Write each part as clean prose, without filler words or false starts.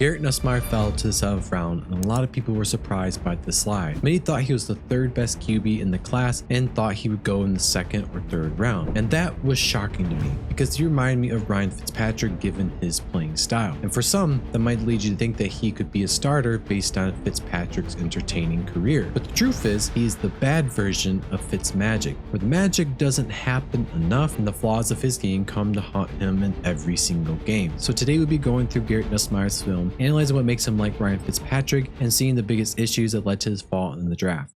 Garrett Nussmeier fell to the 7th round, and a lot of people were surprised by this slide. Many thought he was the 3rd best QB in the class and thought he would go in the 2nd or 3rd round. And that was shocking to me because he reminded me of Ryan Fitzpatrick given his playing style. And for some, that might lead you to think that he could be a starter based on Fitzpatrick's entertaining career. But the truth is, he is the bad version of FitzMagic, where the magic doesn't happen enough and the flaws of his game come to haunt him in every single game. So today we'll be going through Garrett Nussmeier's film, analyzing what makes him like Ryan Fitzpatrick, and seeing the biggest issues that led to his fall in the draft.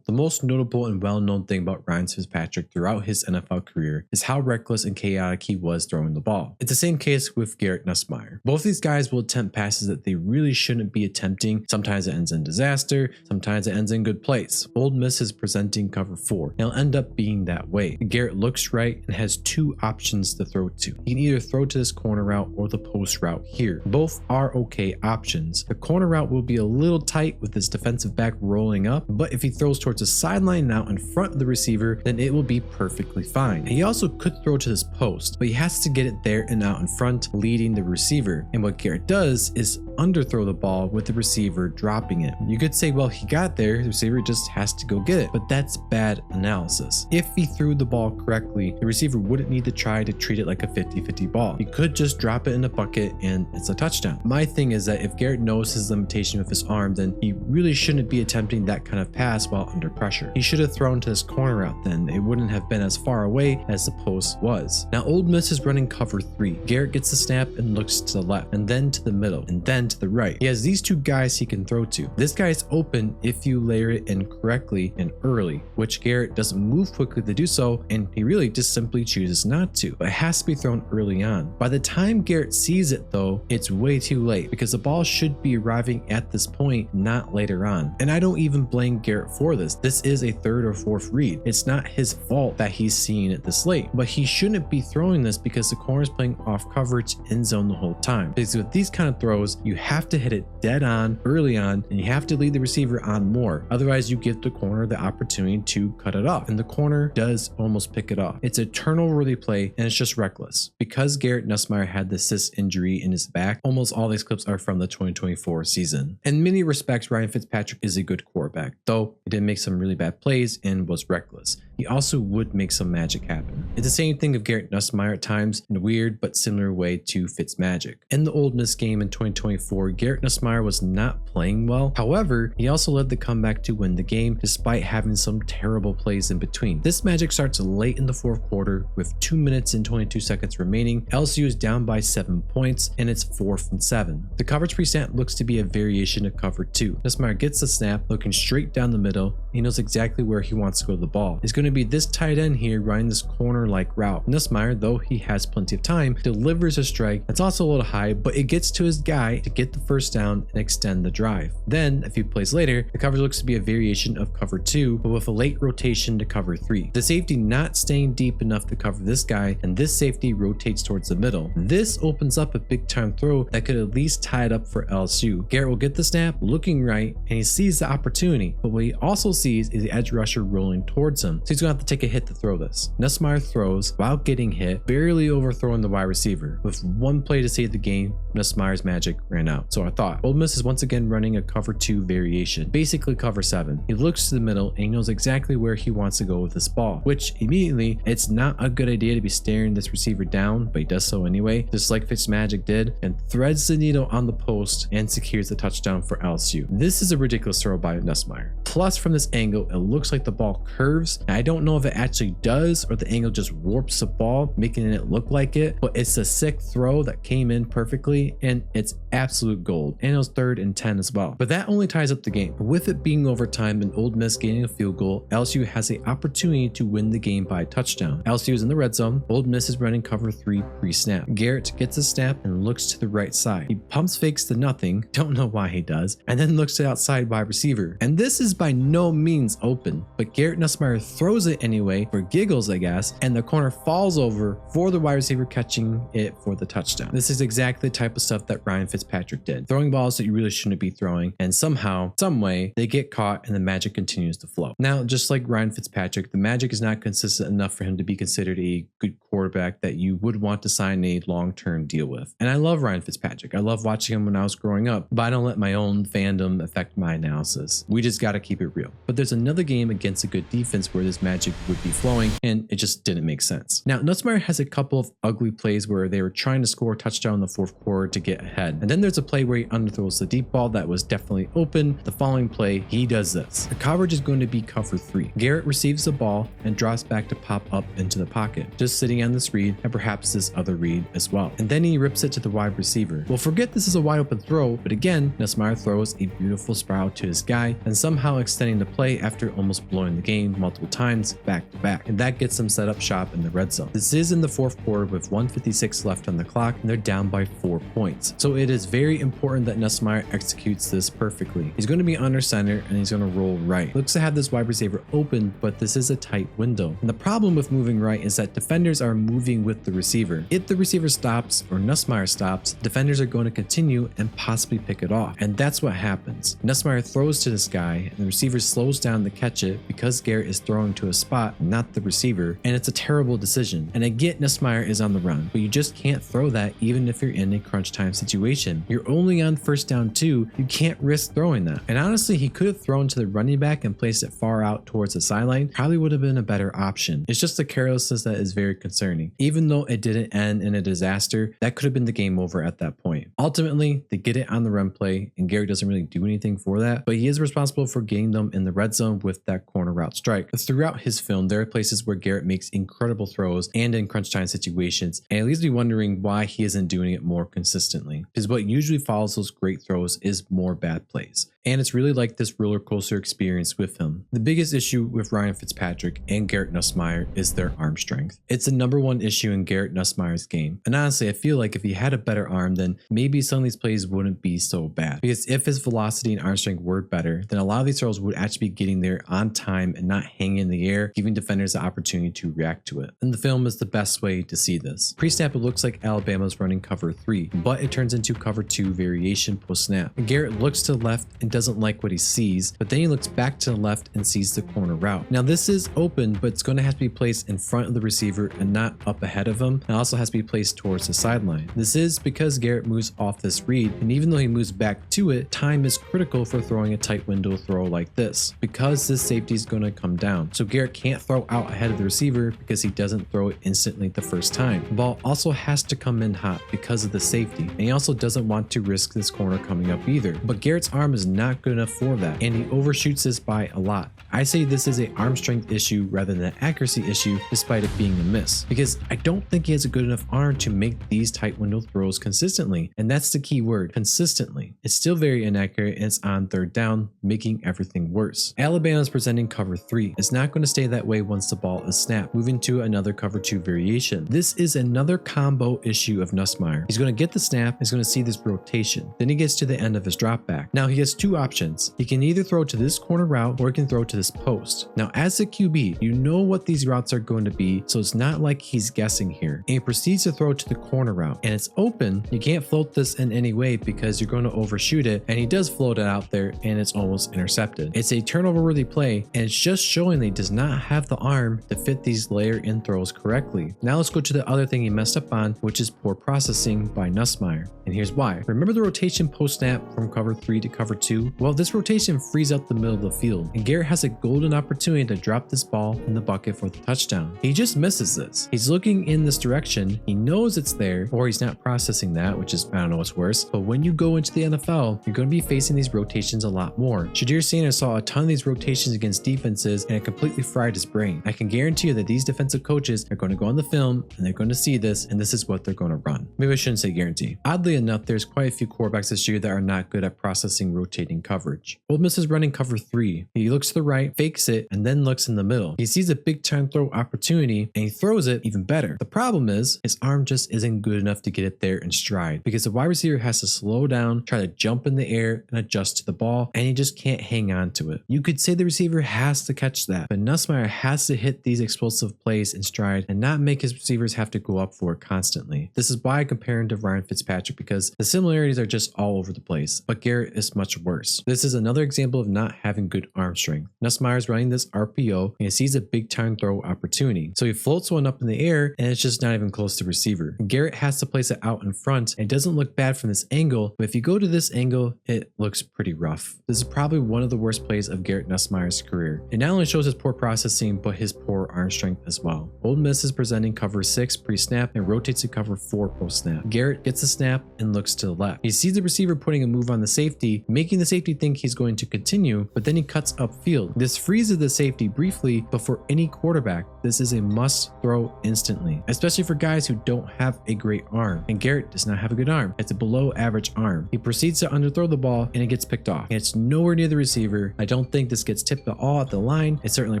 The most notable and well-known thing about Ryan Fitzpatrick throughout his NFL career is how reckless and chaotic he was throwing the ball. It's the same case with Garrett Nussmeier. Both these guys will attempt passes that they really shouldn't be attempting. Sometimes it ends in disaster, sometimes it ends in good place. Ole Miss is presenting cover 4, and it'll end up being that way. Garrett looks right and has 2 options to throw to. He can either throw to this corner route or the post route here. Both are okay options. The corner route will be a little tight with his defensive back rolling up, but if he throws towards a sideline now in front of the receiver, then it will be perfectly fine. He also could throw to this post, but he has to get it there and out in front, leading the receiver. And what Garrett does is underthrow the ball with the receiver dropping it. You could say, well, he got there, the receiver just has to go get it, but that's bad analysis. If he threw the ball correctly, the receiver wouldn't need to try to treat it like a 50-50 ball. He could just drop it in a bucket and it's a touchdown. My thing is that if Garrett knows his limitation with his arm, then he really shouldn't be attempting that kind of pass while under pressure. He should have thrown to this corner route, then it wouldn't have been as far away as the post was. Now Ole Miss is running cover 3. Garrett gets the snap and looks to the left, and then to the middle, and then to the right. He has these 2 guys he can throw to. This guy is open if you layer it in correctly and early, which Garrett doesn't move quickly to do so, and he really just simply chooses not to. But it has to be thrown early on. By the time Garrett sees it though, it's way too late because the ball should be arriving at this point, not later on. And I don't even blame Garrett for this. This is a 3rd or 4th read. It's not his fault that he's seeing it this late, but he shouldn't be throwing this because the corner is playing off coverage in zone the whole time. Because with these kind of throws, you have to hit it dead on early on, and you have to lead the receiver on more. Otherwise, you give the corner the opportunity to cut it off, and the corner does almost pick it off. It's a turnover-worthy play, and it's just reckless. Because Garrett Nussmeier had the cyst injury in his back, almost all these clips are from the 2024 season. In many respects, Ryan Fitzpatrick is a good quarterback, though he did make some really bad plays and was reckless. He also would make some magic happen. It's the same thing of Garrett Nussmeier at times in a weird but similar way to FitzMagic. In the Ole Miss game in 2024, Garrett Nussmeier was not playing well. However, he also led the comeback to win the game despite having some terrible plays in between. This magic starts late in the 4th quarter with 2 minutes and 22 seconds remaining. LSU is down by 7 points and it's 4th and 7. The coverage pre-snap looks to be a variation of cover 2. Nussmeier gets the snap, looking straight down the middle. He knows exactly where he wants to go with the ball. It's going to be this tight end here running this corner-like route. Nussmeier, though he has plenty of time, delivers a strike that's also a little high, but it gets to his guy to get the first down and extend the drive. Then, a few plays later, the coverage looks to be a variation of cover 2, but with a late rotation to cover 3. The safety not staying deep enough to cover this guy, and this safety rotates towards the middle. This opens up a big-time throw that could at least tie it up for LSU. Garrett will get the snap, looking right, and he sees the opportunity, but what he also sees is the edge rusher rolling towards him, so he's going to have to take a hit to throw this. Nussmeier throws while getting hit, barely overthrowing the wide receiver. With 1 play to save the game, Nussmeier's magic ran out. So I thought, Ole Miss is once again running a cover 2 variation, basically cover 7. He looks to the middle and he knows exactly where he wants to go with this ball, which immediately, it's not a good idea to be staring this receiver down, but he does so anyway, just like FitzMagic did, and threads the needle on the post and secures the touchdown for LSU. This is a ridiculous throw by Nussmeier. Plus, from this angle, it looks like the ball curves. And I don't know if it actually does or the angle just warps the ball, making it look like it, but it's a sick throw that came in perfectly and it's absolute gold. And it was 3rd and 10 as well. But that only ties up the game. With it being overtime and Ole Miss getting a field goal, LSU has the opportunity to win the game by a touchdown. LSU is in the red zone. Ole Miss is running cover 3 pre-snap. Garrett gets a snap and looks to the right side. He pumps fakes to nothing, don't know why he does, and then looks to the outside wide receiver. And this is by no means open, but Garrett Nussmeier throws throws it anyway for giggles, I guess, and the corner falls over for the wide receiver catching it for the touchdown. This is exactly the type of stuff that Ryan Fitzpatrick did, throwing balls that you really shouldn't be throwing, and somehow, some way, they get caught and the magic continues to flow. Now, just like Ryan Fitzpatrick, the magic is not consistent enough for him to be considered a good quarterback that you would want to sign a long-term deal with. And I love Ryan Fitzpatrick. I love watching him when I was growing up, but I don't let my own fandom affect my analysis. We just got to keep it real. But there's another game against a good defense where this magic would be flowing, and it just didn't make sense. Now, Nussmeier has a couple of ugly plays where they were trying to score a touchdown in the fourth quarter to get ahead. And then there's a play where he underthrows the deep ball that was definitely open. The following play, he does this. The coverage is going to be cover 3. Garrett receives the ball and drops back to pop up into the pocket, just sitting on this read and perhaps this other read as well. And then he rips it to the wide receiver. Well, forget this is a wide open throw, but again, Nussmeier throws a beautiful spiral to his guy and somehow extending the play after almost blowing the game multiple times back to back. And that gets them set up shop in the red zone. This is in the fourth quarter with 1:56 left on the clock and they're down by 4 points. So it is very important that Nussmeier executes this perfectly. He's going to be under center and he's going to roll right. Looks to have this wide receiver open, but this is a tight window. And the problem with moving right is that defenders are moving with the receiver. If the receiver stops or Nussmeier stops, defenders are going to continue and possibly pick it off. And that's what happens. Nussmeier throws to this guy and the receiver slows down to catch it because Garrett is throwing to a spot, not the receiver. And it's a terrible decision. And I get Nussmeier is on the run, but you just can't throw that even if you're in a crunch time situation. You're only on first down 2. You can't risk throwing that. And honestly, he could have thrown to the running back and placed it far out towards the sideline. Probably would have been a better option. It's just the carelessness that is very concerning. Even though it didn't end in a disaster, that could have been the game over at that point. Ultimately, they get it on the run play and Garrett doesn't really do anything for that, but he is responsible for getting them in the red zone with that corner route strike. Throughout his film, there are places where Garrett makes incredible throws and in crunch time situations, and it leaves me wondering why he isn't doing it more consistently, because what usually follows those great throws is more bad plays. And it's really like this roller coaster experience with him. The biggest issue with Ryan Fitzpatrick and Garrett Nussmeier is their arm strength. It's the #1 issue in Garrett Nussmeier's game. And honestly, I feel like if he had a better arm, then maybe some of these plays wouldn't be so bad. Because if his velocity and arm strength were better, then a lot of these throws would actually be getting there on time and not hanging in the air, giving defenders the opportunity to react to it. And the film is the best way to see this. Pre-snap, it looks like Alabama's running cover 3, but it turns into cover 2 variation post-snap. Garrett looks to the left and doesn't like what he sees, but then he looks back to the left and sees the corner route. Now this is open, but it's going to have to be placed in front of the receiver and not up ahead of him. It also has to be placed towards the sideline. This is because Garrett moves off this read, and even though he moves back to it, time is critical for throwing a tight window throw like this, because this safety is going to come down. So Garrett can't throw out ahead of the receiver because he doesn't throw it instantly the first time. The ball also has to come in hot because of the safety, and he also doesn't want to risk this corner coming up either. But Garrett's arm is not good enough for that, and he overshoots this by a lot. I say this is an arm strength issue rather than an accuracy issue, despite it being a miss, because I don't think he has a good enough arm to make these tight window throws consistently, and that's the key word, consistently. It's still very inaccurate and it's on third down, making everything worse. Alabama's presenting cover 3. It's not going to stay that way once the ball is snapped, moving to another cover 2 variation. This is another combo issue of Nussmeier. He's going to get the snap, he's going to see this rotation, then he gets to the end of his drop back. Now he has 2 options. He can either throw to this corner route or he can throw to this post. Now as a QB, you know what these routes are going to be, so it's not like he's guessing here. And he proceeds to throw to the corner route, and it's open. You can't float this in any way because you're going to overshoot it, and he does float it out there and it's almost intercepted. It's a turnover worthy play, and it's just showing that he does not have the arm to fit these layer in throws correctly. Now let's go to the other thing he messed up on, which is poor processing by Nussmeier. And here's why. Remember the rotation post snap from cover 3 to cover 2? Well, this rotation frees up the middle of the field, and Garrett has a golden opportunity to drop this ball in the bucket for the touchdown. He just misses this. He's looking in this direction, he knows it's there, or he's not processing that, which is, I don't know what's worse, but when you go into the NFL, you're going to be facing these rotations a lot more. Shadir Sanders saw a ton of these rotations against defenses, and it completely fried his brain. I can guarantee you that these defensive coaches are going to go on the film, and they're going to see this, and this is what they're going to run. Maybe I shouldn't say guarantee. Oddly enough, there's quite a few quarterbacks this year that are not good at processing rotating coverage. Ole Miss is running cover 3. He looks to the right, fakes it, and then looks in the middle. He sees a big time throw opportunity, and he throws it even better. The problem is his arm just isn't good enough to get it there in stride, because the wide receiver has to slow down, try to jump in the air, and adjust to the ball, and he just can't hang on to it. You could say the receiver has to catch that, but Nussmeier has to hit these explosive plays in stride and not make his receivers have to go up for it constantly. This is why I compare him to Ryan Fitzpatrick, because the similarities are just all over the place, but Garrett is much worse. This is another example of not having good arm strength. Nussmeier is running this RPO and he sees a big time throw opportunity, so he floats one up in the air and it's just not even close to receiver. And Garrett has to place it out in front, and it doesn't look bad from this angle, but if you go to this angle, it looks pretty rough. This is probably one of the worst plays of Garrett Nussmeier's career. It not only shows his poor processing, but his poor arm strength as well. Ole Miss is presenting cover 6 pre-snap and rotates to cover 4 post-snap. Garrett gets the snap and looks to the left. He sees the receiver putting a move on the safety, making the safety think he's going to continue, but then he cuts upfield. This freezes the safety briefly, but for any quarterback, this is a must throw instantly, especially for guys who don't have a great arm. And Garrett does not have a good arm. It's a below average arm. He proceeds to underthrow the ball and it gets picked off. And it's nowhere near the receiver. I don't think this gets tipped at all at the line. It's certainly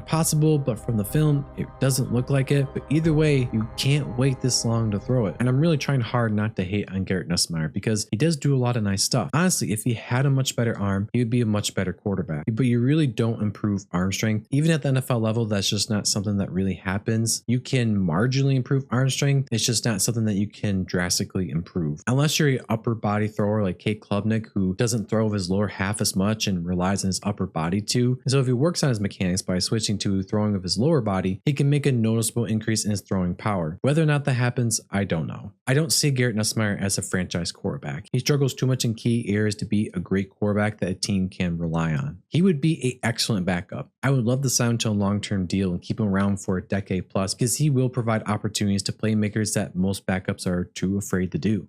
possible, but from the film, it doesn't look like it. But either way, you can't wait this long to throw it. And I'm really trying hard not to hate on Garrett Nussmeier because he does do a lot of nice stuff. Honestly, if he had a much better arm, he would be a much better quarterback. But you really don't improve arm strength. Even at the NFL level, that's just not something that really happens. You can marginally improve arm strength. It's just not something that you can drastically improve. Unless you're an upper body thrower like Kate Klubnik, who doesn't throw with his lower half as much and relies on his upper body too. And so if he works on his mechanics by switching to throwing of his lower body, he can make a noticeable increase in his throwing power. Whether or not that happens, I don't know. I don't see Garrett Nussmeier as a franchise quarterback. He struggles too much in key areas to be a great quarterback that a team can rely on. He would be an excellent backup. I would love to sign him to a long-term deal and keep him around for a decade plus because he will provide opportunities to playmakers that most backups are too afraid to do.